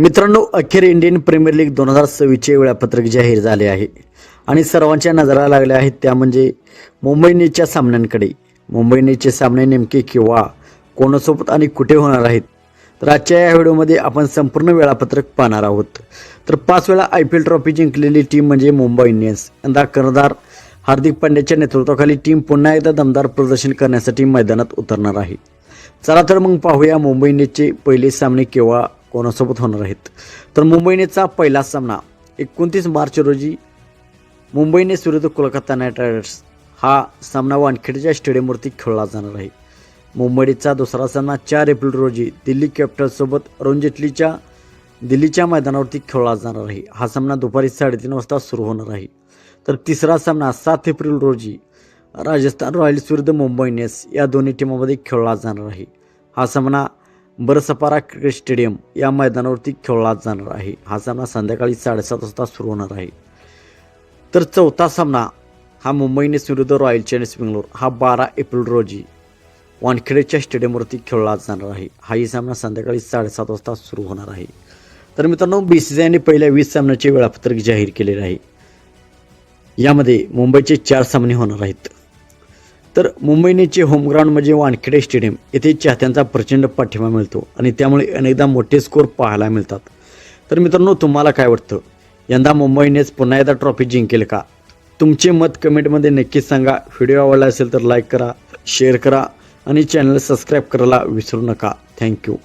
मित्रांनो, अखेर Indian premier league 2026चे वेळापत्रक जाहीर झाले आहे आणि सर्वांच्या नजरा लागल्या आहेत त्या म्हणजे मुंबई इंडियन्सच्या सामन्यांकडे. मुंबई इंडियन्सचे सामने नेमके केव्हा, कोणासोबत आणि कुठे होणार आहेत, तर आजच्या या व्हिडिओमध्ये आपण संपूर्ण वेळापत्रक पाहणार आहोत. तर 5 वेळा IPL ट्रॉफी जिंकलेली टीम म्हणजे मुंबई इंडियन्स. यंदा कर्णधार हार्दिक पांड्याच्या नेतृत्वाखाली टीम पुन्हा एकदा दमदार प्रदर्शन करण्यासाठी मैदानात उतरणार आहे. चला तर मग पाहूया मुंबई इंडियन्सचे पहिले सामने केव्हा, कोणासोबत होणार आहेत. तर मुंबई इंडियन्सचा पहिला सामना 29 मार्च रोजी मुंबई इंडियन्स विरुद्ध कोलकाता नाईट रायडर्स हा सामना वानखेडेच्या स्टेडियमवरती खेळला जाणार आहे. मुंबई इंडियन्सचा दुसरा सामना 4 एप्रिल रोजी दिल्ली कॅपिटल्ससोबत अरुण जेटलीच्या दिल्लीच्या मैदानावरती खेळला जाणार आहे. हा सामना दुपारी 3:30 वाजता सुरू होणार आहे. तर तिसरा सामना 7 एप्रिल रोजी राजस्थान रॉयल्स विरुद्ध मुंबई इंडियन्स या दोन्ही टीमांमध्ये खेळला जाणार आहे. हा सामना बरसपारा क्रिकेट स्टेडियम या मैदानावरती खेळला जाणार आहे. हा सामना संध्याकाळी 7:30 वाजता सुरू होणार आहे. तर चौथा सामना हा मुंबई इंडियन्स विरुद्ध रॉयल चॅलेंजर्स बेंगलोर हा 12 एप्रिल रोजी वानखेडेच्या स्टेडियमवरती खेळला जाणार आहे. हाही सामना संध्याकाळी 7:30 वाजता सुरू होणार आहे. तर मित्रांनो, BCCIने पहिल्या 20 सामन्याचे वेळापत्रक जाहीर केलेले आहे. यामध्ये मुंबईचे 4 सामने होणार आहेत. तर मुंबई इंडियन्सचे होम ग्राउंड म्हणजे वानखेडे स्टेडियम येथे चाहत्यांचा प्रचंड पाठिंबा मिळतो आणि त्यामुळे अनेकदा मोठे स्कोर पाहायला मिळतात. तर मित्रांनो, तुम्हाला काय वाटतं, यंदा मुंबई इंडियन्स पुन्हा एकदा ट्रॉफी जिंकेल का? तुमचे मत कमेंटमध्ये नक्कीच सांगा. व्हिडिओ आवडला असेल तर लाईक करा, शेअर करा आणि चॅनल सबस्क्राईब करायला विसरू नका. थँक्यू.